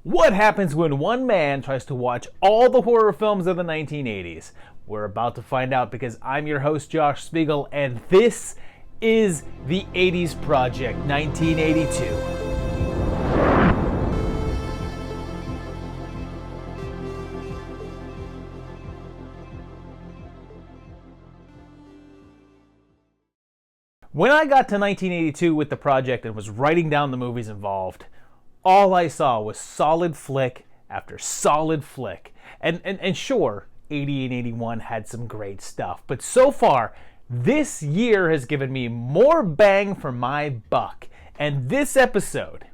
What happens when one man tries to watch all the horror films of the 1980s? We're about to find out because I'm your host, Josh Spiegel, and this is the 80s Project 1982. When I got to 1982 with the project and was writing down the movies involved, all I saw was solid flick after solid flick. And sure, 80 and 81 had some great stuff, but so far, this year has given me more bang for my buck. And this episode,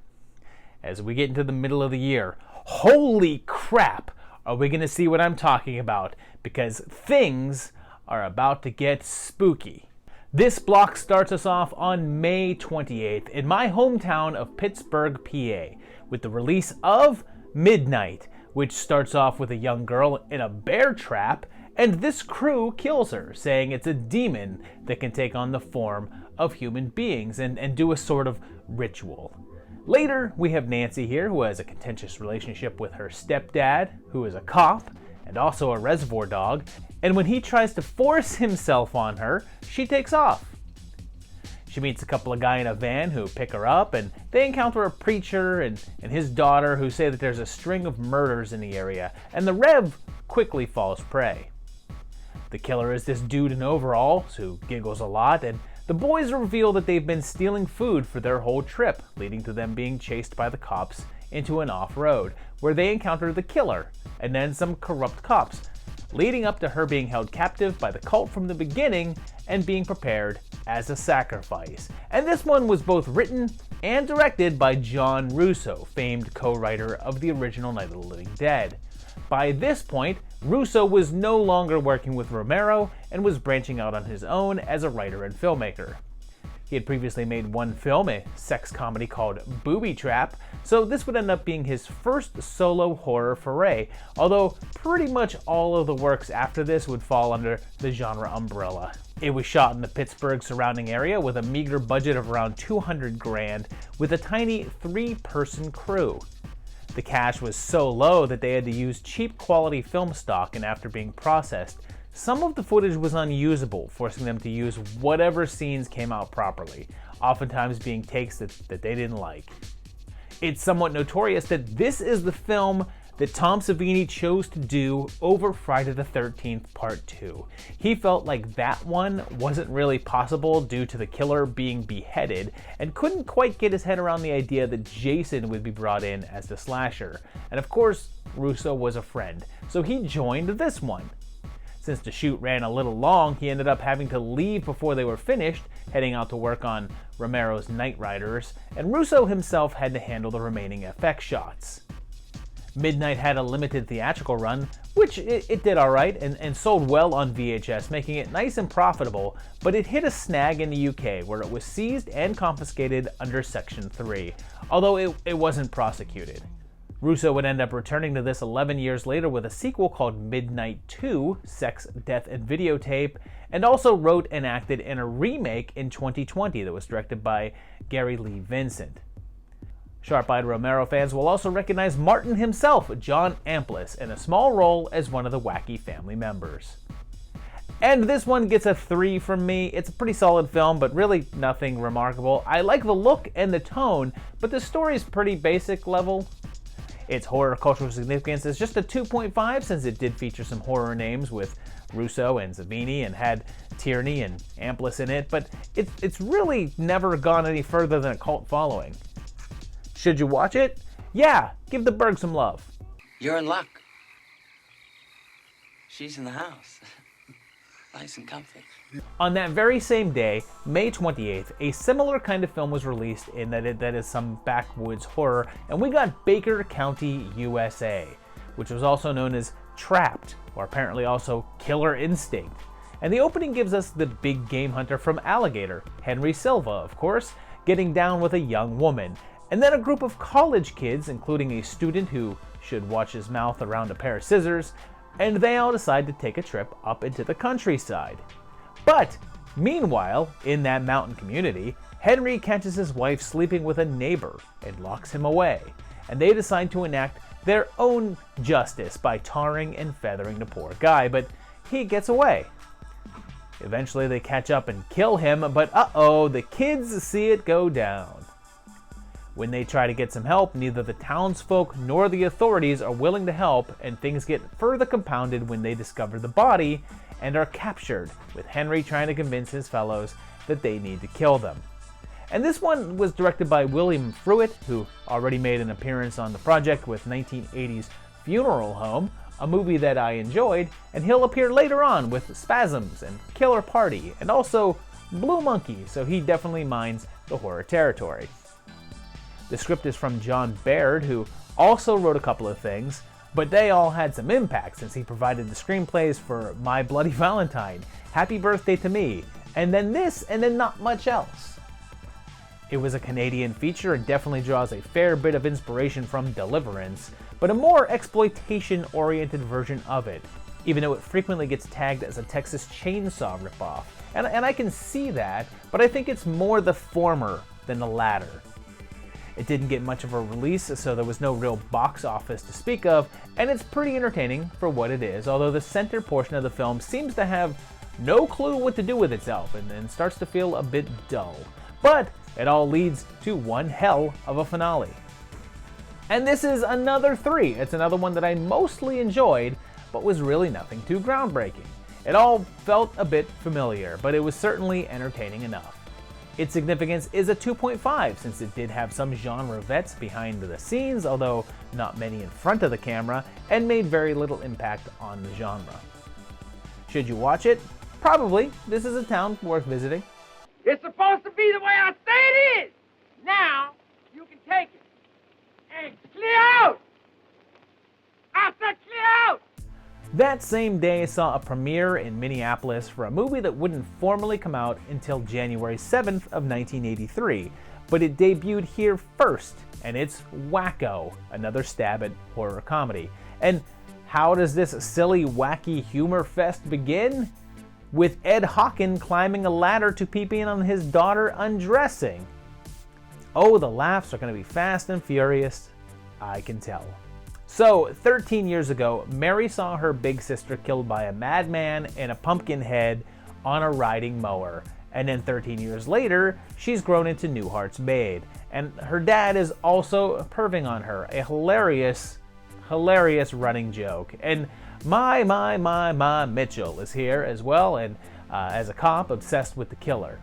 as we get into the middle of the year, holy crap, are we going to see what I'm talking about? Because things are about to get spooky. This block starts us off on May 28th in my hometown of Pittsburgh, PA, with the release of Midnight, which starts off with a young girl in a bear trap, and this crew kills her, saying it's a demon that can take on the form of human beings and do a sort of ritual. Later, we have Nancy here, who has a contentious relationship with her stepdad, who is a cop, and also a reservoir dog, and when he tries to force himself on her, she takes off. She meets a couple of guys in a van who pick her up, and they encounter a preacher and his daughter who say that there's a string of murders in the area, and the Rev quickly falls prey. The killer is this dude in overalls who giggles a lot, and the boys reveal that they've been stealing food for their whole trip, leading to them being chased by the cops into an off-road, where they encounter the killer, and then some corrupt cops, leading up to her being held captive by the cult from the beginning and being prepared as a sacrifice. And this one was both written and directed by John Russo, famed co-writer of the original Night of the Living Dead. By this point, Russo was no longer working with Romero and was branching out on his own as a writer and filmmaker. He had previously made one film, a sex comedy called Booby Trap, so this would end up being his first solo horror foray, although pretty much all of the works after this would fall under the genre umbrella. It was shot in the Pittsburgh surrounding area with a meager budget of around $200,000 with a tiny 3-person crew. The cash was so low that they had to use cheap quality film stock, and after being processed, some of the footage was unusable, forcing them to use whatever scenes came out properly, oftentimes being takes that they didn't like. It's somewhat notorious that this is the film that Tom Savini chose to do over Friday the 13th Part 2. He felt like that one wasn't really possible due to the killer being beheaded, and couldn't quite get his head around the idea that Jason would be brought in as the slasher. And of course, Russo was a friend, so he joined this one. Since the shoot ran a little long, he ended up having to leave before they were finished, heading out to work on Romero's Night Riders, and Russo himself had to handle the remaining effect shots. Midnight had a limited theatrical run, which it did alright and sold well on VHS, making it nice and profitable, but it hit a snag in the UK where it was seized and confiscated under Section 3, although it wasn't prosecuted. Russo would end up returning to this 11 years later with a sequel called Midnight 2, Sex, Death, and Videotape, and also wrote and acted in a remake in 2020 that was directed by Gary Lee Vincent. Sharp-eyed Romero fans will also recognize Martin himself, John Amplis, in a small role as one of the wacky family members. And this one gets a 3 from me. It's a pretty solid film, but really nothing remarkable. I like the look and the tone, but the story's pretty basic level. Its horror cultural significance is just a 2.5 since it did feature some horror names with Russo and Savini and had Tierney and Amplis in it, but it's really never gone any further than a cult following. Should you watch it? Yeah, give the Berg some love. You're in luck. She's in the house. Nice and comfy. On that very same day, May 28th, a similar kind of film was released in that is some backwoods horror, and we got Baker County, USA, which was also known as Trapped, or apparently also Killer Instinct. And the opening gives us the big game hunter from Alligator, Henry Silva, of course, getting down with a young woman, and then a group of college kids, including a student who should watch his mouth around a pair of scissors, and they all decide to take a trip up into the countryside. But meanwhile, in that mountain community, Henry catches his wife sleeping with a neighbor and locks him away. and they decide to enact their own justice by tarring and feathering the poor guy, but he gets away. Eventually they catch up and kill him, but uh-oh, the kids see it go down. When they try to get some help, neither the townsfolk nor the authorities are willing to help, and things get further compounded when they discover the body and are captured, with Henry trying to convince his fellows that they need to kill them. And this one was directed by William Fruitt, who already made an appearance on the project with 1980's Funeral Home, a movie that I enjoyed, and he'll appear later on with Spasms and Killer Party, and also Blue Monkey, so he definitely minds the horror territory. The script is from John Baird, who also wrote a couple of things, but they all had some impact since he provided the screenplays for My Bloody Valentine, Happy Birthday to Me, and then this, and then not much else. It was a Canadian feature and definitely draws a fair bit of inspiration from Deliverance, but a more exploitation-oriented version of it, even though it frequently gets tagged as a Texas Chainsaw ripoff. And I can see that, but I think it's more the former than the latter. It didn't get much of a release, so there was no real box office to speak of, and it's pretty entertaining for what it is, although the center portion of the film seems to have no clue what to do with itself and then starts to feel a bit dull. But it all leads to one hell of a finale. And this is another 3. It's another one that I mostly enjoyed, but was really nothing too groundbreaking. It all felt a bit familiar, but it was certainly entertaining enough. Its significance is a 2.5 since it did have some genre vets behind the scenes, although not many in front of the camera, and made very little impact on the genre. Should you watch it? Probably. This is a town worth visiting. It's supposed to be the way I say it is. Now, you can take it. And clear out! I said clear out! That same day saw a premiere in Minneapolis for a movie that wouldn't formally come out until January 7th of 1983, but it debuted here first, and it's Wacko, another stab at horror comedy. And how does this silly, wacky humor fest begin? With Ed Hawken climbing a ladder to peep in on his daughter undressing. Oh, the laughs are going to be fast and furious, I can tell. So, 13 years ago, Mary saw her big sister killed by a madman in a pumpkin head on a riding mower. And then 13 years later, she's grown into Newhart's maid. And her dad is also perving on her, a hilarious running joke. And my Mitchell is here as well, and as a cop obsessed with the killer.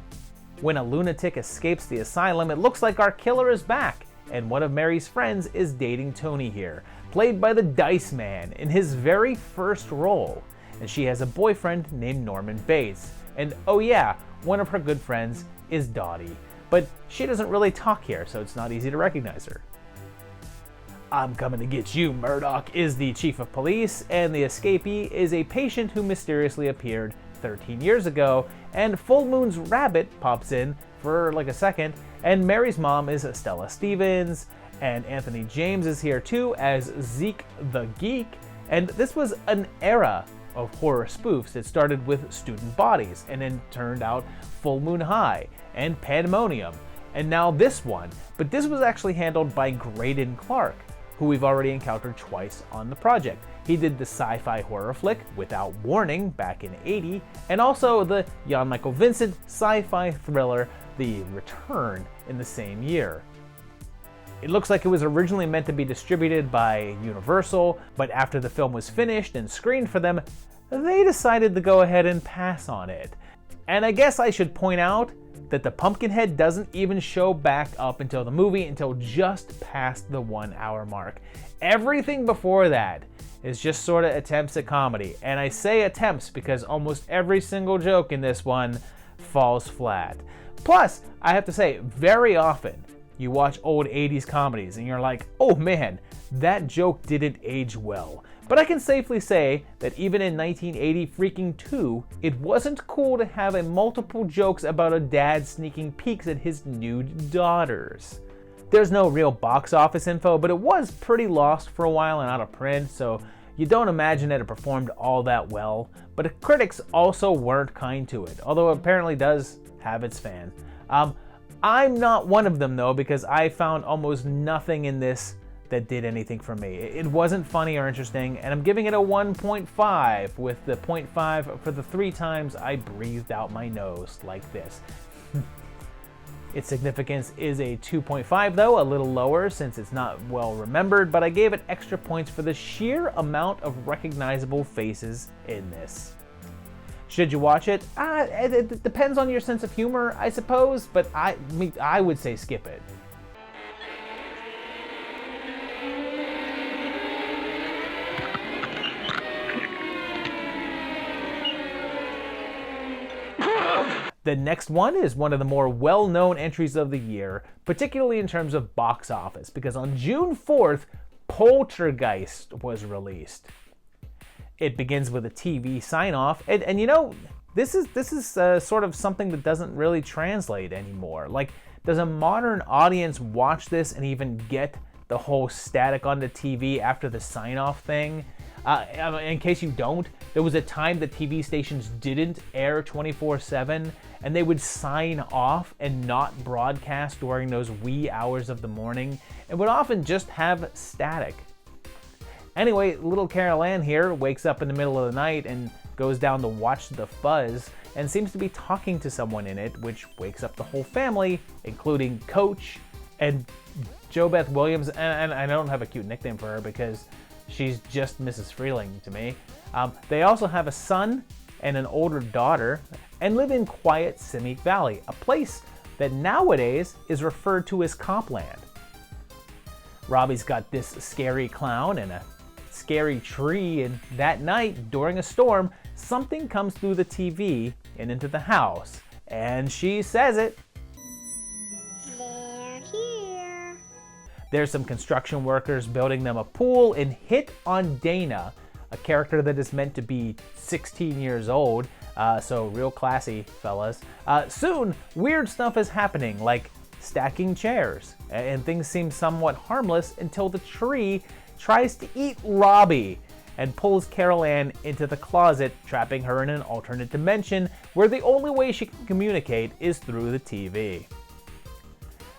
When a lunatic escapes the asylum, it looks like our killer is back, and one of Mary's friends is dating Tony here, played by the Dice Man in his very first role. And she has a boyfriend named Norman Bates. And oh yeah, one of her good friends is Dottie. But she doesn't really talk here, so it's not easy to recognize her. I'm coming to get you, Murdoch is the chief of police, and the escapee is a patient who mysteriously appeared 13 years ago, and Full Moon's rabbit pops in for like a second, and Mary's mom is Stella Stevens, and Anthony James is here too as Zeke the Geek, and this was an era of horror spoofs that started with Student Bodies, and then turned out Full Moon High, and Pandemonium, and now this one, but this was actually handled by Graydon Clark, who we've already encountered twice on the project. He did the sci-fi horror flick Without Warning back in '80, and also the Jan Michael Vincent sci-fi thriller The Return in the same year. It looks like it was originally meant to be distributed by Universal, but after the film was finished and screened for them, they decided to go ahead and pass on it. And I guess I should point out that the Pumpkinhead doesn't even show back up until the movie until just past the 1 hour mark. Everything before that is just sort of attempts at comedy. And I say attempts because almost every single joke in this one falls flat. Plus, I have to say, very often you watch old 80s comedies and you're like, oh man, that joke didn't age well. But I can safely say that even in 1980 freaking 2, it wasn't cool to have a multiple jokes about a dad sneaking peeks at his nude daughters. There's no real box office info, but it was pretty lost for a while and out of print, so you don't imagine that it performed all that well. But the critics also weren't kind to it, although it apparently does have its fans. I'm not one of them though, because I found almost nothing in this that did anything for me. It wasn't funny or interesting, and I'm giving it a 1.5, with the 0.5 for the 3 times I breathed out my nose like this. Its significance is a 2.5 though, a little lower since it's not well remembered, but I gave it extra points for the sheer amount of recognizable faces in this. Should you watch it? It depends on your sense of humor, I suppose, but I would say skip it. The next one is one of the more well-known entries of the year, particularly in terms of box office, because on June 4th, Poltergeist was released. It begins with a TV sign-off, and you know, this is sort of something that doesn't really translate anymore. Like, does a modern audience watch this and even get the whole static on the TV after the sign-off thing? In case you don't, there was a time that TV stations didn't air 24/7, and they would sign off and not broadcast during those wee hours of the morning, and would often just have static. Anyway, little Carol Ann here wakes up in the middle of the night and goes down to watch the fuzz, and seems to be talking to someone in it, which wakes up the whole family, including Coach and JoBeth Williams, and I don't have a cute nickname for her because she's just Mrs. Freeling to me. They also have a son and an older daughter, and live in quiet Simi Valley, a place that nowadays is referred to as Copland. Robbie's got this scary clown and a scary tree, and that night, during a storm, something comes through the TV and into the house, and she says it. They're here. There's some construction workers building them a pool and hit on Dana, a character that is meant to be 16 years old, so real classy, fellas. Soon, weird stuff is happening, like stacking chairs, and things seem somewhat harmless until the tree tries to eat Robbie and pulls Carol Ann into the closet, trapping her in an alternate dimension where the only way she can communicate is through the TV.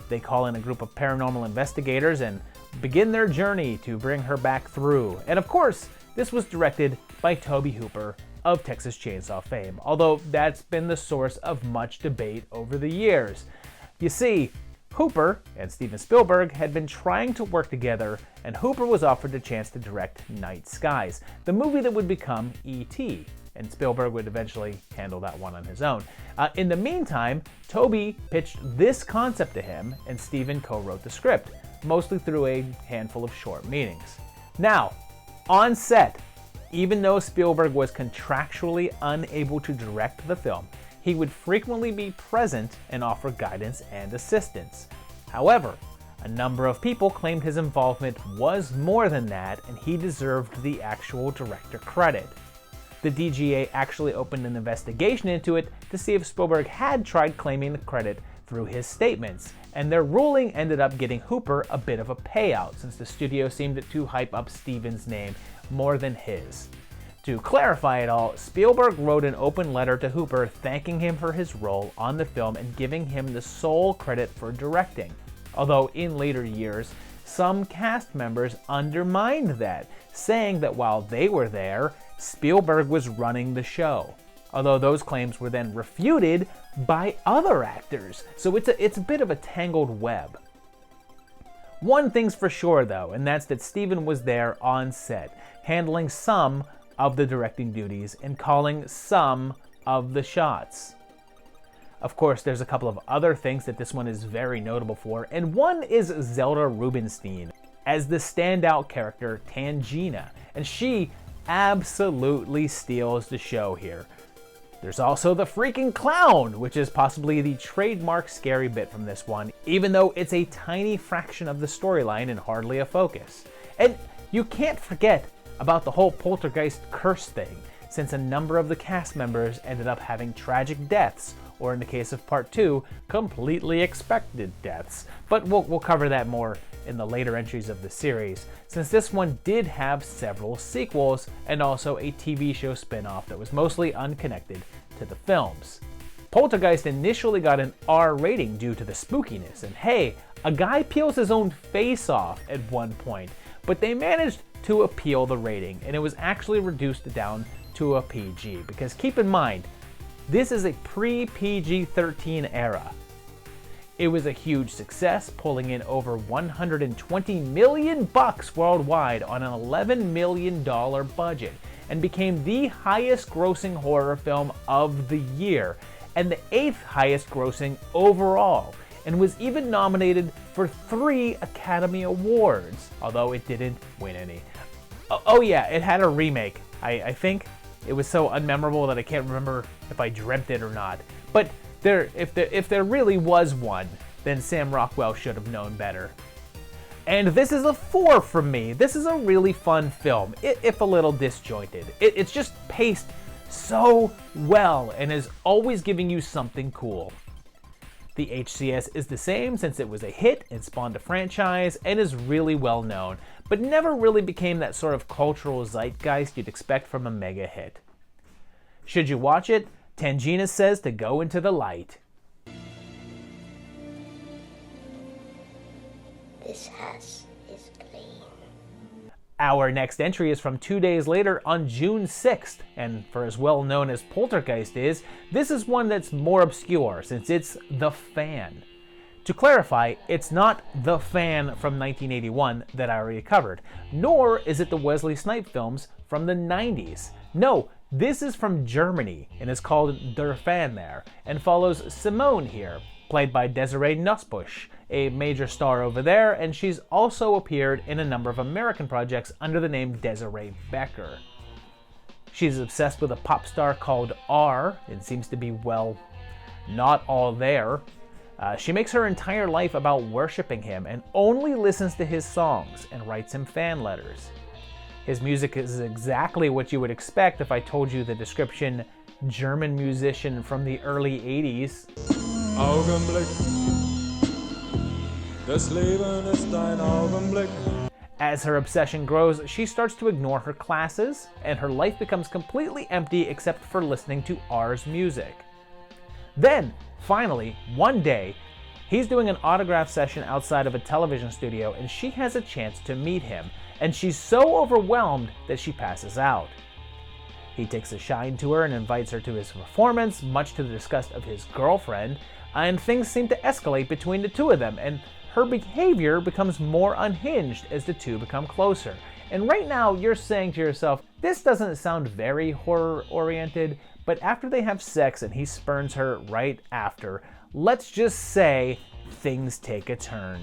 They call in a group of paranormal investigators and begin their journey to bring her back through. And of course, this was directed by Tobe Hooper of Texas Chainsaw fame, although that's been the source of much debate over the years. You see, Hooper and Steven Spielberg had been trying to work together, and Hooper was offered the chance to direct Night Skies, the movie that would become E.T., and Spielberg would eventually handle that one on his own. In the meantime, Tobe pitched this concept to him, and Steven co-wrote the script, mostly through a handful of short meetings. Now, on set, even though Spielberg was contractually unable to direct the film, he would frequently be present and offer guidance and assistance. However, a number of people claimed his involvement was more than that, and he deserved the actual director credit. The DGA actually opened an investigation into it to see if Spielberg had tried claiming the credit through his statements, and their ruling ended up getting Hooper a bit of a payout since the studio seemed to hype up Steven's name more than his. To clarify it all, Spielberg wrote an open letter to Hooper thanking him for his role on the film and giving him the sole credit for directing. Although in later years, some cast members undermined that, saying that while they were there, Spielberg was running the show. Although those claims were then refuted by other actors, so it's a bit of a tangled web. One thing's for sure though, and that's that Steven was there on set, handling some of the directing duties and calling some of the shots. Of course, there's a couple of other things that this one is very notable for, and one is Zelda Rubinstein as the standout character Tangina, and she absolutely steals the show here. There's also the freaking clown, which is possibly the trademark scary bit from this one, even though it's a tiny fraction of the storyline and hardly a focus. And you can't forget about the whole Poltergeist curse thing, since a number of the cast members ended up having tragic deaths, or in the case of part 2, completely expected deaths. But we'll cover that more in the later entries of the series, since this one did have several sequels and also a TV show spin-off that was mostly unconnected to the films. Poltergeist initially got an R rating due to the spookiness, and hey, A guy peels his own face off at one point, but they managed to appeal the rating, and it was actually reduced down to a PG, because keep in mind, this is a pre-PG-13 era. It was a huge success, pulling in over $120 million worldwide on an $11 million budget, and became the highest grossing horror film of the year, and the 8th highest grossing overall, and was even nominated for 3 Academy Awards, although it didn't win any. Oh yeah, it had a remake. I think it was so unmemorable that I can't remember if I dreamt it or not. But if there really was one, then Sam Rockwell should have known better. And this is a 4 from me. This is a really fun film, if a little disjointed. It's just paced so well and is always giving you something cool. The HCS is the same since it was a hit and spawned a franchise and is really well known, but never really became that sort of cultural zeitgeist you'd expect from a mega hit. Should you watch it? Tangina says to go into the light. This house is clean. Our next entry is from 2 days later on June 6th, and for as well known as Poltergeist is, this is one that's more obscure since it's The Fan. To clarify, it's not The Fan from 1981 that I already covered, nor is it the Wesley Snipes films from the 90s. No, this is from Germany and is called Der Fan there, and follows Simone here, played by Desiree Nussbusch, a major star over there, and she's also appeared in a number of American projects under the name Desiree Becker. She's obsessed with a pop star called R, and seems to be, well, not all there. She makes her entire life about worshiping him and only listens to his songs and writes him fan letters. His music is exactly what you would expect if I told you the description German musician from the early 80s. Augenblick, das Leben ist ein Augenblick. As her obsession grows, she starts to ignore her classes, and her life becomes completely empty except for listening to R's music. Then, finally, one day, he's doing an autograph session outside of a television studio, and she has a chance to meet him, and she's so overwhelmed that she passes out. He takes a shine to her and invites her to his performance, much to the disgust of his girlfriend, and things seem to escalate between the two of them, and her behavior becomes more unhinged as the two become closer. And right now, you're saying to yourself, this doesn't sound very horror-oriented, but after they have sex and he spurns her right after, let's just say things take a turn.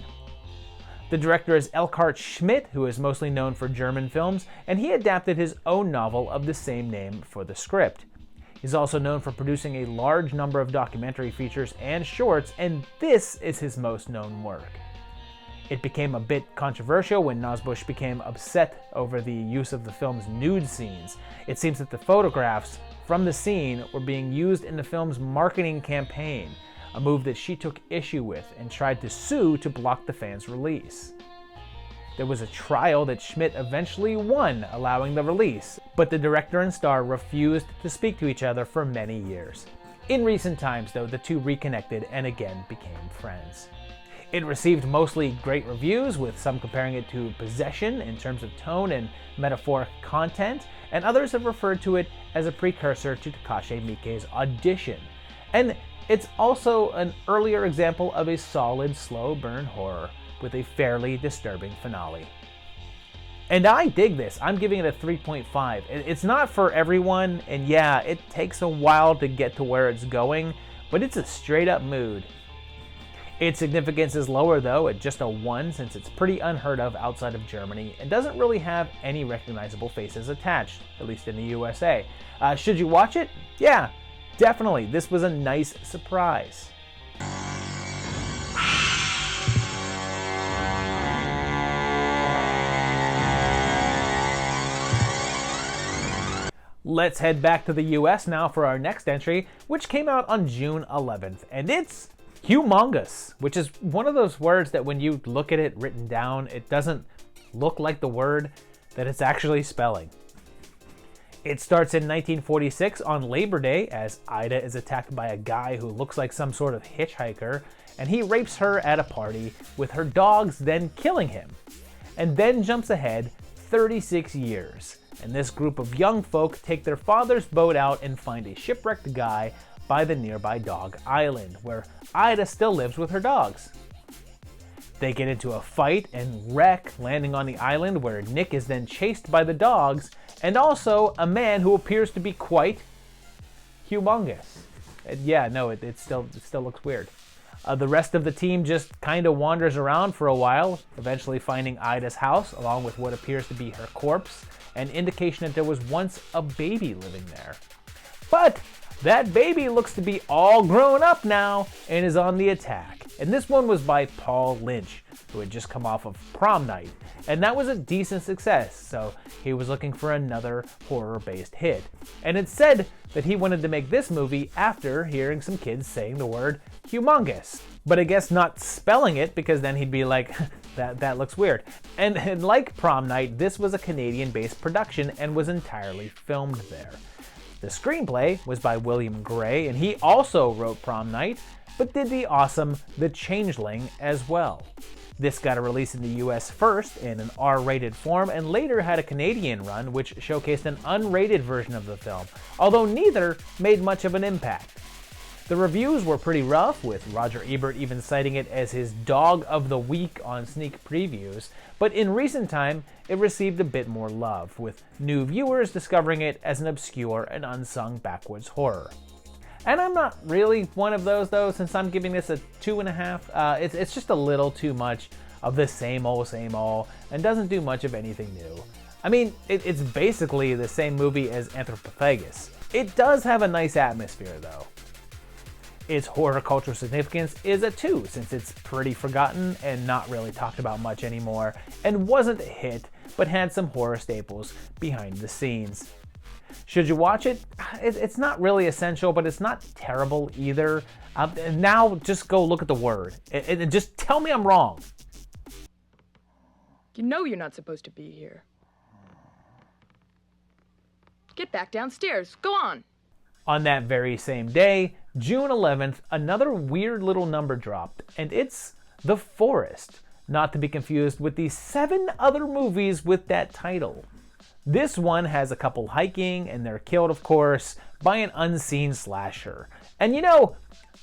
The director is Elkhart Schmidt, who is mostly known for German films, and he adapted his own novel of the same name for the script. He's also known for producing a large number of documentary features and shorts, and this is his most known work. It became a bit controversial when Nussbusch became upset over the use of the film's nude scenes. It seems that the photographs from the scene were being used in the film's marketing campaign, a move that she took issue with and tried to sue to block the fan's release. There was a trial that Schmidt eventually won, allowing the release, but the director and star refused to speak to each other for many years. In recent times, though, the two reconnected and again became friends. It received mostly great reviews, with some comparing it to Possession in terms of tone and metaphoric content, and others have referred to it as a precursor to Takashi Miike's Audition. And it's also an earlier example of a solid slow burn horror with a fairly disturbing finale. And I dig this. I'm giving it a 3.5. It's not for everyone, and yeah, it takes a while to get to where it's going, but it's a straight up mood. Its significance is lower though, at just a 1, since it's pretty unheard of outside of Germany and doesn't really have any recognizable faces attached, at least in the USA. Should you watch it? Yeah, definitely. This was a nice surprise. Let's head back to the US now for our next entry, which came out on June 11th, and it's humongous, which is one of those words that when you look at it written down, it doesn't look like the word that it's actually spelling. It starts in 1946 on Labor Day as Ida is attacked by a guy who looks like some sort of hitchhiker, and he rapes her at a party, with her dogs then killing him. And then jumps ahead 36 years, and this group of young folk take their father's boat out and find a shipwrecked guy by the nearby dog island, where Ida still lives with her dogs. They get into a fight and wreck, landing on the island where Nick is then chased by the dogs, and also a man who appears to be quite humongous. It still looks weird. The rest of the team just kind of wanders around for a while, eventually finding Ida's house, along with what appears to be her corpse, an indication that there was once a baby living there. But that baby looks to be all grown up now and is on the attack. And this one was by Paul Lynch, who had just come off of Prom Night, and that was a decent success, so he was looking for another horror-based hit. And it said that he wanted to make this movie after hearing some kids saying the word humongous. But I guess not spelling it, because then he'd be like, that looks weird. And like Prom Night, this was a Canadian-based production and was entirely filmed there. The screenplay was by William Gray, and he also wrote Prom Night, but did the awesome The Changeling as well. This got a release in the US first in an R-rated form, and later had a Canadian run which showcased an unrated version of the film, although neither made much of an impact. The reviews were pretty rough, with Roger Ebert even citing it as his Dog of the Week on sneak previews, but in recent time it received a bit more love, with new viewers discovering it as an obscure and unsung backwoods horror. And I'm not really one of those, though, since I'm giving this a 2.5. It's just a little too much of the same old, and doesn't do much of anything new. I mean, it's basically the same movie as Anthropophagus. It does have a nice atmosphere, though. Its horror cultural significance is a 2, since it's pretty forgotten and not really talked about much anymore, and wasn't a hit, but had some horror staples behind the scenes. Should you watch it? It's not really essential, but it's not terrible either. Now just go look at the word and just tell me I'm wrong. You know you're not supposed to be here. Get back downstairs. Go on. On that very same day, June 11th, another weird little number dropped, and it's The Forest, not to be confused with the 7 other movies with that title. This one has a couple hiking, and they're killed, of course, by an unseen slasher. And you know,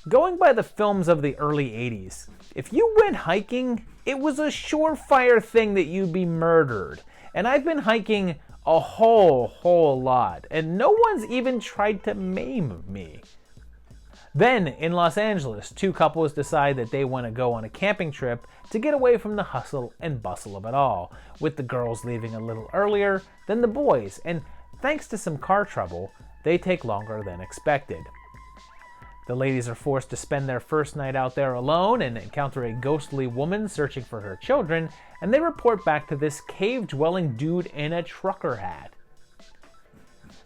going by the films of the early 80s, if you went hiking, it was a surefire thing that you'd be murdered. And I've been hiking a whole lot, and no one's even tried to maim me. Then, in Los Angeles, 2 couples decide that they want to go on a camping trip to get away from the hustle and bustle of it all, with the girls leaving a little earlier than the boys, and thanks to some car trouble, they take longer than expected. The ladies are forced to spend their first night out there alone and encounter a ghostly woman searching for her children, and they report back to this cave-dwelling dude in a trucker hat.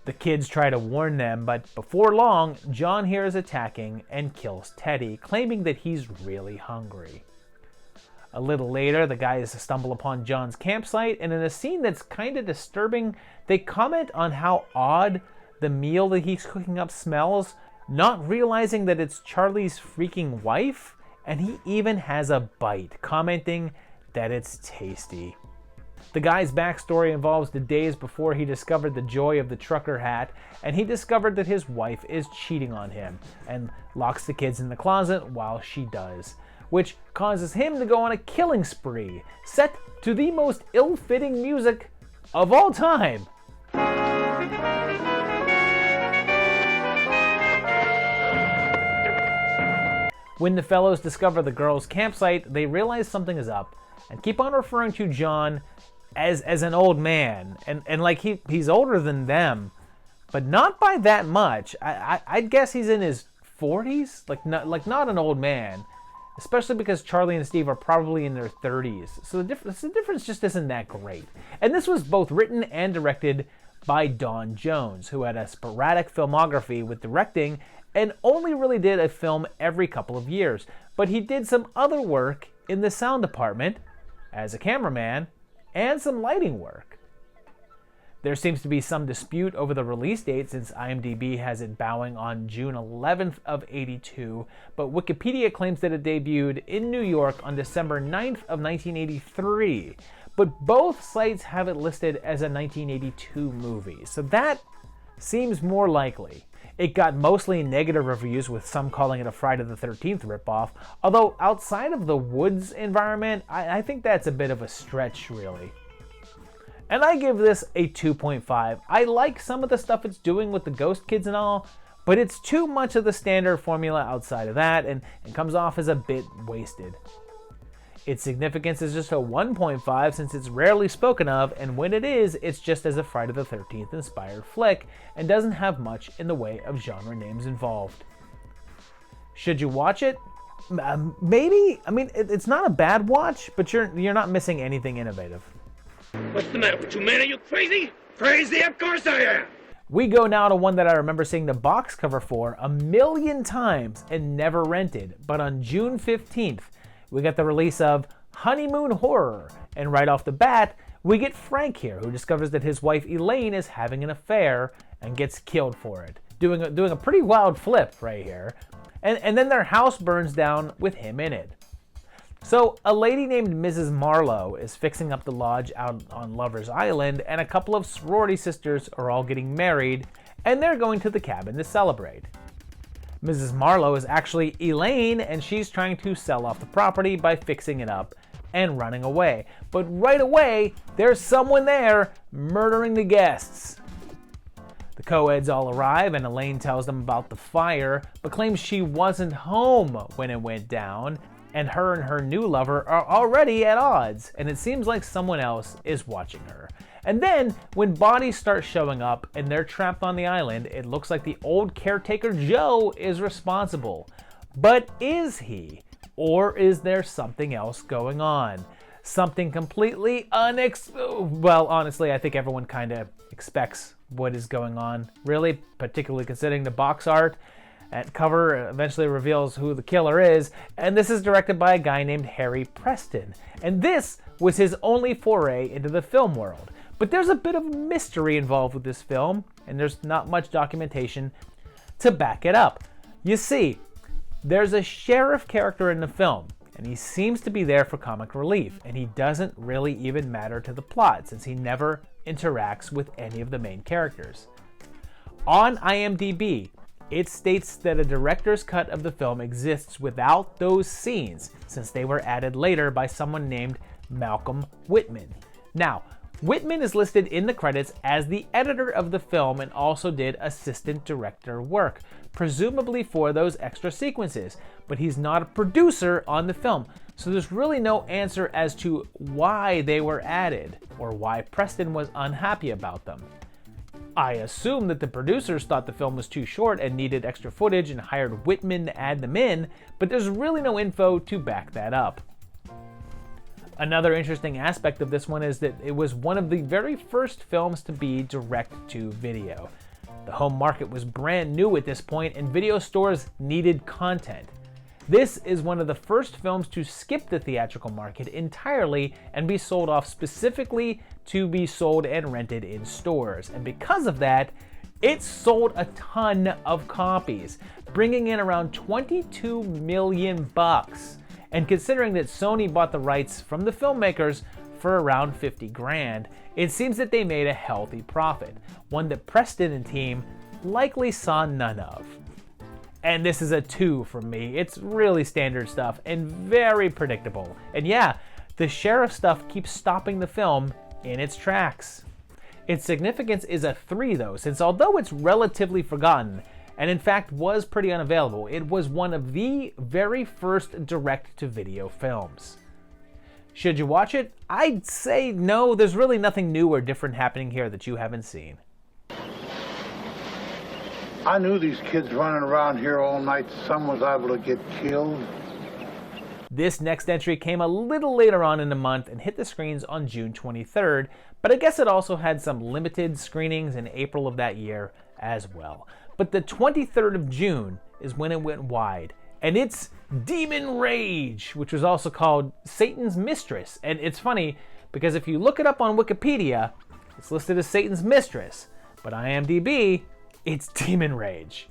The kids try to warn them, but before long, John here is attacking and kills Teddy, claiming that he's really hungry. A little later, the guys stumble upon John's campsite, and in a scene that's kind of disturbing, they comment on how odd the meal that he's cooking up smells, not realizing that it's Charlie's freaking wife, and he even has a bite, commenting that it's tasty. The guy's backstory involves the days before he discovered the joy of the trucker hat, and he discovered that his wife is cheating on him, and locks the kids in the closet while she does, which causes him to go on a killing spree, set to the most ill-fitting music of all time. When the fellows discover the girls' campsite, they realize something is up, and keep on referring to John as an old man, and like he's older than them, but not by that much. I'd guess he's in his 40s, like not an old man, especially because Charlie and Steve are probably in their 30s. So the difference just isn't that great. And this was both written and directed by Don Jones, who had a sporadic filmography with directing and only really did a film every couple of years. But he did some other work in the sound department as a cameraman and some lighting work. There seems to be some dispute over the release date since IMDb has it bowing on June 11th of 82, but Wikipedia claims that it debuted in New York on December 9th of 1983. But both sites have it listed as a 1982 movie, so that seems more likely. It got mostly negative reviews, with some calling it a Friday the 13th ripoff, although outside of the woods environment, I think that's a bit of a stretch, really. And I give this a 2.5. I like some of the stuff it's doing with the ghost kids and all, but it's too much of the standard formula outside of that and comes off as a bit wasted. Its significance is just a 1.5 since it's rarely spoken of, and when it is, it's just as a Friday the 13th inspired flick and doesn't have much in the way of genre names involved. Should you watch it? Maybe. I mean, it's not a bad watch, but you're not missing anything innovative. What's the matter with you, man? Are you crazy? Crazy? Of course I am. We go now to one that I remember seeing the box cover for 1,000,000 times and never rented, but on June 15th, we get the release of Honeymoon Horror, and right off the bat, we get Frank here, who discovers that his wife Elaine is having an affair and gets killed for it, doing a pretty wild flip right here, and then their house burns down with him in it. So, a lady named Mrs. Marlowe is fixing up the lodge out on Lover's Island, and a couple of sorority sisters are all getting married, and they're going to the cabin to celebrate. Mrs. Marlowe is actually Elaine, and she's trying to sell off the property by fixing it up and running away. But right away, there's someone there murdering the guests. The co-eds all arrive, and Elaine tells them about the fire, but claims she wasn't home when it went down, and her new lover are already at odds, and it seems like someone else is watching her. And then, when bodies start showing up and they're trapped on the island, it looks like the old caretaker Joe is responsible. But is he? Or is there something else going on? Something completely well, honestly, I think everyone kind of expects what is going on, really, particularly considering the box art. That cover eventually reveals who the killer is, and this is directed by a guy named Harry Preston. And this was his only foray into the film world. But there's a bit of mystery involved with this film, and there's not much documentation to back it up. You see, there's a sheriff character in the film, and he seems to be there for comic relief, and he doesn't really even matter to the plot since he never interacts with any of the main characters. On IMDb, it states that a director's cut of the film exists without those scenes, since they were added later by someone named Malcolm Whitman. Now, Whitman is listed in the credits as the editor of the film and also did assistant director work, presumably for those extra sequences, but he's not a producer on the film, so there's really no answer as to why they were added or why Preston was unhappy about them. I assume that the producers thought the film was too short and needed extra footage and hired Whitman to add them in, but there's really no info to back that up. Another interesting aspect of this one is that it was one of the very first films to be direct-to-video. The home market was brand new at this point, and video stores needed content. This is one of the first films to skip the theatrical market entirely and be sold off specifically to be sold and rented in stores. And because of that, it sold a ton of copies, bringing in around $22 million. And considering that Sony bought the rights from the filmmakers for around $50,000, it seems that they made a healthy profit, one that Preston and team likely saw none of. And this is a 2 from me. It's really standard stuff and very predictable. And yeah, the sheriff stuff keeps stopping the film in its tracks. Its significance is a 3 though, since although it's relatively forgotten, and in fact was pretty unavailable, it was one of the very first direct-to-video films. Should you watch it? I'd say no, there's really nothing new or different happening here that you haven't seen. I knew these kids running around here all night, some was able to get killed. This next entry came a little later on in the month and hit the screens on June 23rd, but I guess it also had some limited screenings in April of that year as well. But the 23rd of June is when it went wide, and it's Demon Rage, which was also called Satan's Mistress. And it's funny, because if you look it up on Wikipedia, It's listed as Satan's mistress, but IMDb, it's Demon Rage.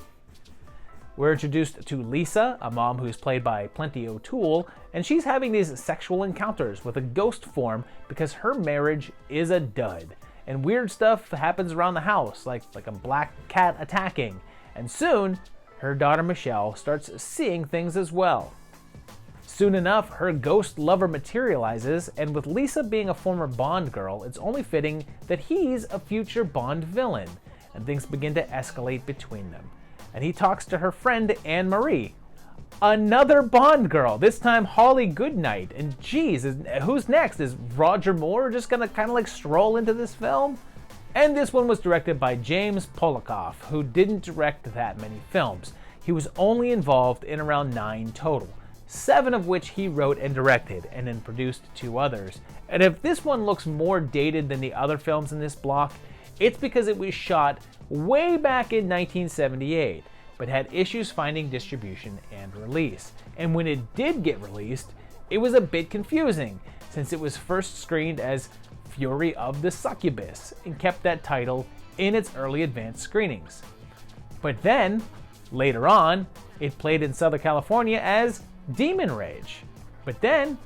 We're introduced to Lisa, a mom who's played by Plenty O'Toole, and she's having these sexual encounters with a ghost form because her marriage is a dud. And weird stuff happens around the house, like a black cat attacking. And soon, her daughter Michelle starts seeing things as well. Soon enough, her ghost lover materializes, and with Lisa being a former Bond girl, it's only fitting that he's a future Bond villain, and things begin to escalate between them. And he talks to her friend Anne-Marie, another Bond girl, this time Holly Goodnight. And geez, who's next? Is Roger Moore just gonna kind of like stroll into this film? And this one was directed by James Polikoff, who didn't direct that many films. He was only involved in around 9 total, 7 of which he wrote and directed, and then produced 2 others. And if this one looks more dated than the other films in this block, it's because it was shot way back in 1978, but had issues finding distribution and release. And when it did get released, it was a bit confusing, since it was first screened as Fury of the Succubus, and kept that title in its early advanced screenings. But then, later on, it played in Southern California as Demon Rage. But then,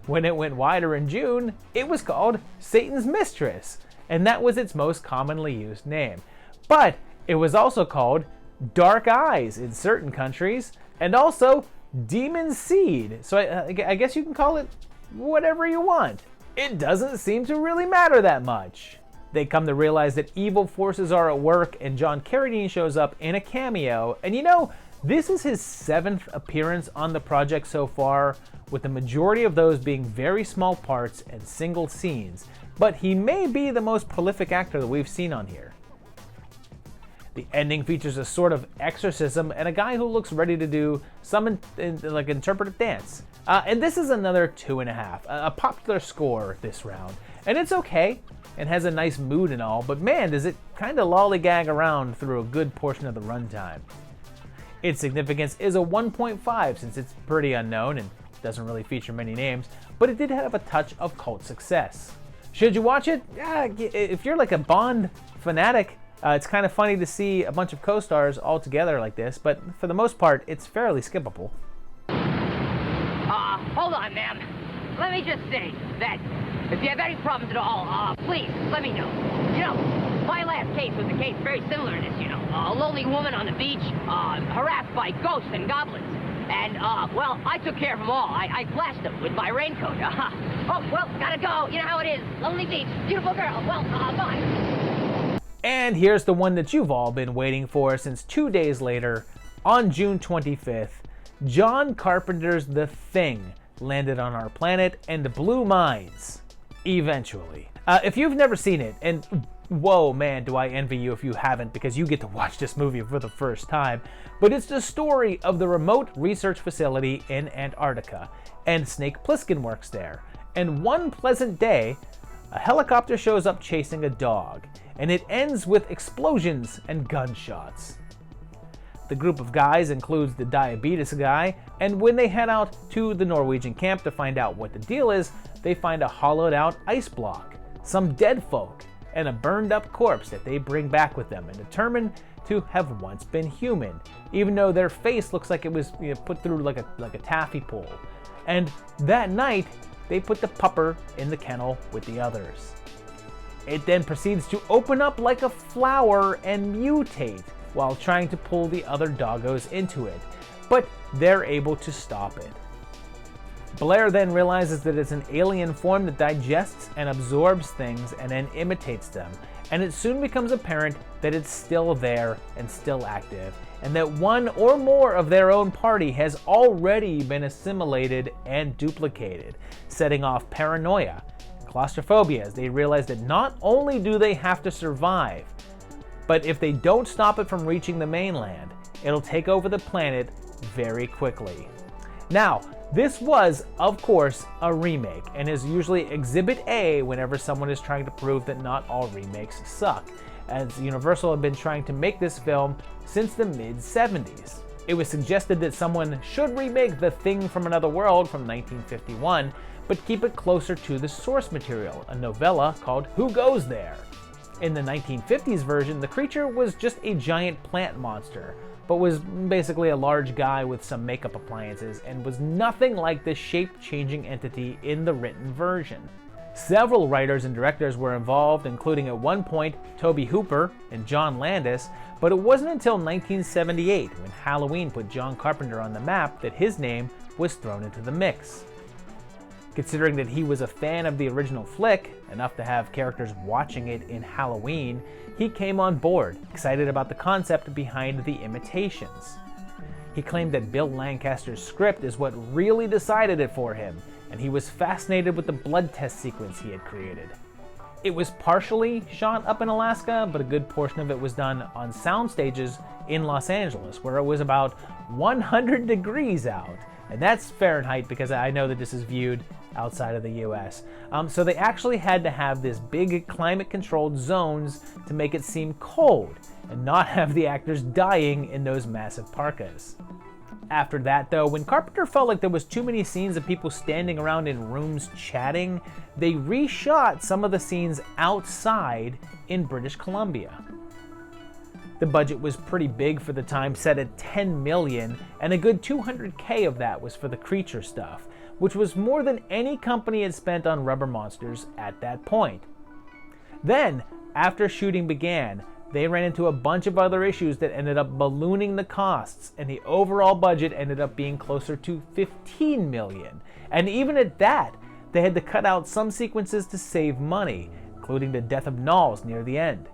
when it went wider in June, it was called Satan's Mistress, and that was its most commonly used name. But it was also called Dark Eyes in certain countries, and also Demon Seed. So I guess you can call it whatever you want. It doesn't seem to really matter that much. They come to realize that evil forces are at work, and John Carradine shows up in a cameo. And you know, this is his 7th appearance on the project so far, with the majority of those being very small parts and single scenes. But he may be the most prolific actor that we've seen on here. The ending features a sort of exorcism and a guy who looks ready to do some interpretive dance. And this is another 2.5, a popular score this round. And it's okay, and has a nice mood and all, but man, does it kind of lollygag around through a good portion of the runtime. Its significance is a 1.5 since it's pretty unknown and doesn't really feature many names, but it did have a touch of cult success. Should you watch it? Yeah, if you're like a Bond fanatic, it's kind of funny to see a bunch of co-stars all together like this, but for the most part, it's fairly skippable. Hold on, ma'am. Let me just say that if you have any problems at all, please let me know. You know, my last case was a case very similar to this, you know. A lonely woman on the beach, harassed by ghosts and goblins. And, well, I took care of them all. I flashed them with my raincoat. Oh, well, gotta go. You know how it is. Lonely beach, beautiful girl. Well, bye. And here's the one that you've all been waiting for, since 2 days later, on June 25th, John Carpenter's The Thing landed on our planet and blew minds. Eventually. If you've never seen it, and whoa man, do I envy you if you haven't, because you get to watch this movie for the first time, but it's the story of the remote research facility in Antarctica, and Snake Plissken works there. And one pleasant day, a helicopter shows up chasing a dog, and it ends with explosions and gunshots. The group of guys includes the diabetes guy, and when they head out to the Norwegian camp to find out what the deal is, they find a hollowed out ice block, some dead folk, and a burned up corpse that they bring back with them and determine to have once been human, even though their face looks like it was put through like a taffy pole. And that night, they put the pupper in the kennel with the others. It then proceeds to open up like a flower and mutate while trying to pull the other doggos into it, but they're able to stop it. Blair then realizes that it's an alien form that digests and absorbs things and then imitates them, and it soon becomes apparent that it's still there and still active, and that one or more of their own party has already been assimilated and duplicated, setting off paranoia, claustrophobia, as they realize that not only do they have to survive, but if they don't stop it from reaching the mainland, it'll take over the planet very quickly. Now, this was, of course, a remake, and is usually Exhibit A whenever someone is trying to prove that not all remakes suck, as Universal had been trying to make this film since the mid-70s. It was suggested that someone should remake The Thing from Another World from 1951, but keep it closer to the source material, a novella called Who Goes There? In the 1950s version, the creature was just a giant plant monster, but was basically a large guy with some makeup appliances and was nothing like the shape-changing entity in the written version. Several writers and directors were involved, including at one point Tobe Hooper and John Landis, but it wasn't until 1978, when Halloween put John Carpenter on the map, that his name was thrown into the mix. Considering that he was a fan of the original flick, enough to have characters watching it in Halloween, he came on board, excited about the concept behind the imitations. He claimed that Bill Lancaster's script is what really decided it for him, and he was fascinated with the blood test sequence he had created. It was partially shot up in Alaska, but a good portion of it was done on sound stages in Los Angeles, where it was about 100 degrees out. And that's Fahrenheit, because I know that this is viewed outside of the US. So they actually had to have this big climate-controlled zones to make it seem cold, and not have the actors dying in those massive parkas. After that, though, when Carpenter felt like there was too many scenes of people standing around in rooms chatting, they reshot some of the scenes outside in British Columbia. The budget was pretty big for the time, set at $10 million, and a good $200K of that was for the creature stuff, which was more than any company had spent on rubber monsters at that point. Then, after shooting began, they ran into a bunch of other issues that ended up ballooning the costs, and the overall budget ended up being closer to $15 million. And even at that, they had to cut out some sequences to save money, including the death of Knowles near the end.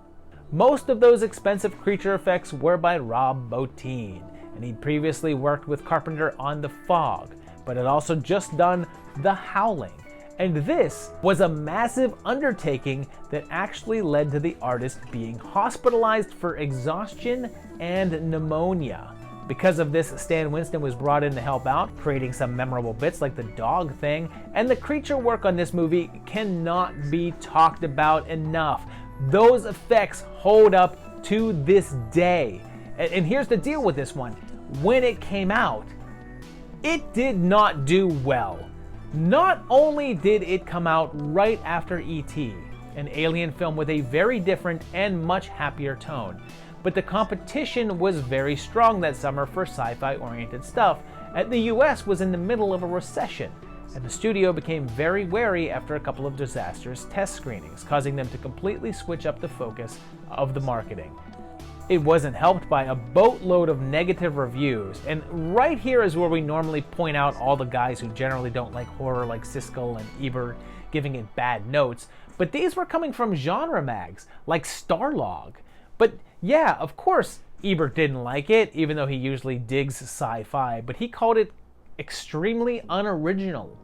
Most of those expensive creature effects were by Rob Bottin, and he'd previously worked with Carpenter on The Fog, but had also just done The Howling. And this was a massive undertaking that actually led to the artist being hospitalized for exhaustion and pneumonia. Because of this, Stan Winston was brought in to help out, creating some memorable bits like the dog thing, and the creature work on this movie cannot be talked about enough. Those effects hold up to this day. And here's the deal with this one. When it came out, it did not do well. Not only did it come out right after E.T., an alien film with a very different and much happier tone, but the competition was very strong that summer for sci-fi oriented stuff, and the US was in the middle of a recession, and the studio became very wary after a couple of disastrous test screenings, causing them to completely switch up the focus of the marketing. It wasn't helped by a boatload of negative reviews, and right here is where we normally point out all the guys who generally don't like horror, like Siskel and Ebert, giving it bad notes, but these were coming from genre mags, like Starlog. But yeah, of course, Ebert didn't like it, even though he usually digs sci-fi, but he called it extremely unoriginal.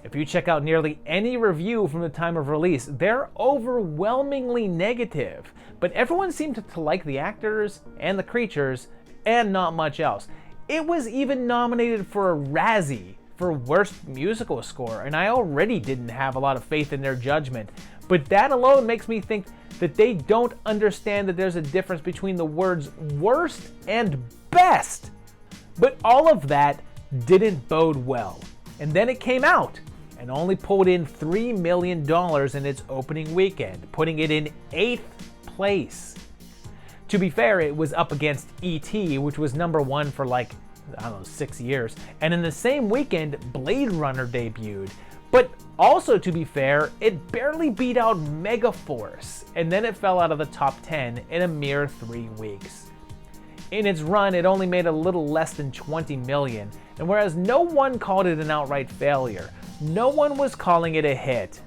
If you check out nearly any review from the time of release, they're overwhelmingly negative, but everyone seemed to like the actors and the creatures and not much else. It was even nominated for a Razzie for Worst Musical Score, and I already didn't have a lot of faith in their judgment, but that alone makes me think that they don't understand that there's a difference between the words worst and best. But all of that didn't bode well. And then it came out and only pulled in $3 million in its opening weekend, putting it in 8th place. To be fair, it was up against E.T., which was number one for 6 years, and in the same weekend, Blade Runner debuted. But also, to be fair, it barely beat out Megaforce, and then it fell out of the top 10 in a mere 3 weeks. In its run, it only made a little less than $20 million, and whereas no one called it an outright failure, no one was calling it a hit.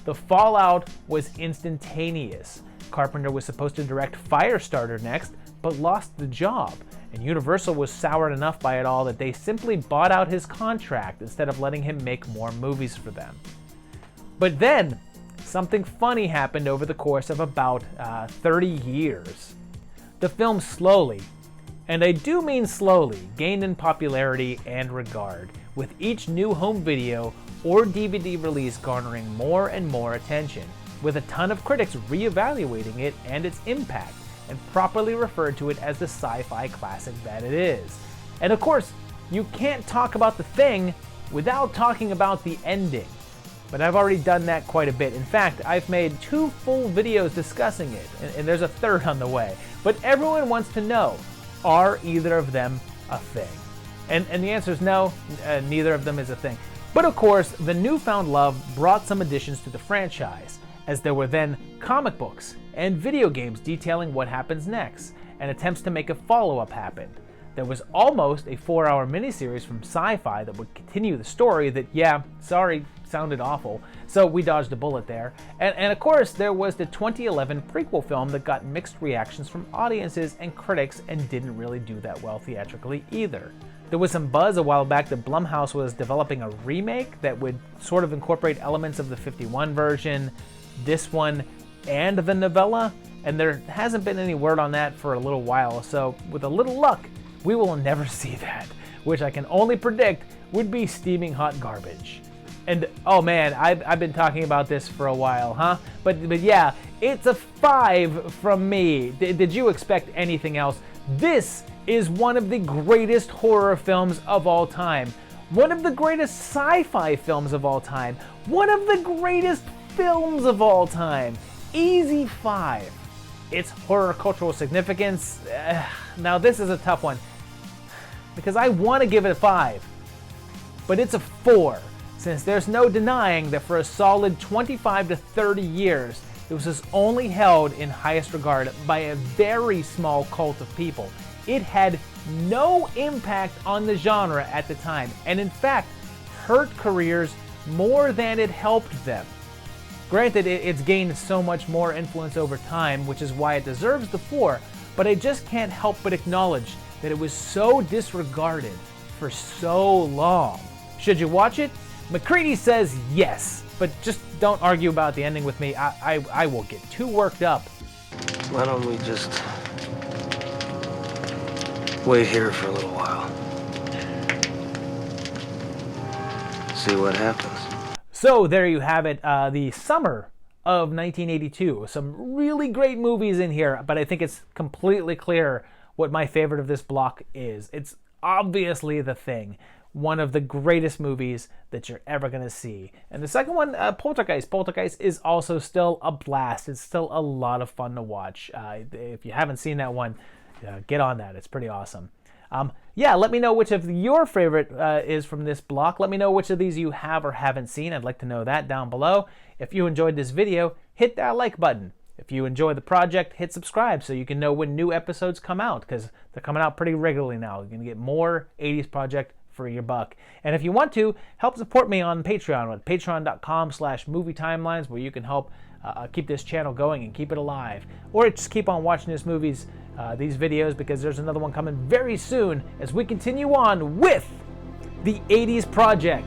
The fallout was instantaneous. Carpenter was supposed to direct Firestarter next, but lost the job, and Universal was soured enough by it all that they simply bought out his contract instead of letting him make more movies for them. But then, something funny happened over the course of about 30 years. The film slowly, and I do mean slowly, gained in popularity and regard, with each new home video or DVD release garnering more and more attention, with a ton of critics reevaluating it and its impact, and properly referred to it as the sci-fi classic that it is. And of course, you can't talk about The Thing without talking about the ending. but I've already done that quite a bit. In fact, I've made 2 full videos discussing it, and there's a third on the way. But everyone wants to know, are either of them a thing? And the answer is no, neither of them is a thing. But of course, the newfound love brought some additions to the franchise, as there were then comic books and video games detailing what happens next, and attempts to make a follow-up happen. There was almost a 4-hour miniseries from Sci-Fi that would continue the story that, yeah, sorry, sounded awful, so we dodged a bullet there. And of course, there was the 2011 prequel film that got mixed reactions from audiences and critics and didn't really do that well theatrically either. There was some buzz a while back that Blumhouse was developing a remake that would sort of incorporate elements of the 51 version, this one, and the novella, and there hasn't been any word on that for a little while, so with a little luck, we will never see that, which I can only predict would be steaming hot garbage. And oh man, I've been talking about this for a while, huh? But yeah, it's a 5 from me. Did you expect anything else? This is one of the greatest horror films of all time. One of the greatest sci-fi films of all time. One of the greatest films of all time. Easy 5. Its horror cultural significance, now this is a tough one, because I want to give it a 5, but it's a 4, since there's no denying that for a solid 25 to 30 years, it was only held in highest regard by a very small cult of people. It had no impact on the genre at the time, and in fact, hurt careers more than it helped them. Granted, it's gained so much more influence over time, which is why it deserves the 4, but I just can't help but acknowledge that it was so disregarded for so long. Should you watch it? McCready says yes, but just don't argue about the ending with me. I will get too worked up. Why don't we just wait here for a little while? See what happens. So there you have it, the summer of 1982. Some really great movies in here, but I think it's completely clear what my favorite of this block is. It's obviously The Thing, one of the greatest movies that you're ever going to see. And the second one, Poltergeist. Poltergeist is also still a blast. It's still a lot of fun to watch. If you haven't seen that one, get on that. It's pretty awesome. Yeah, let me know which of your favorite is from this block. Let me know which of these you have or haven't seen. I'd like to know that down below. If you enjoyed this video, hit that like button. If you enjoy the project, hit subscribe so you can know when new episodes come out, because they're coming out pretty regularly now. You're going to get more 80s Project for your buck. And if you want to, help support me on Patreon at patreon.com/movietimelines, where you can help keep this channel going and keep it alive. Or just keep on watching these videos, because there's another one coming very soon as we continue on with the 80s Project.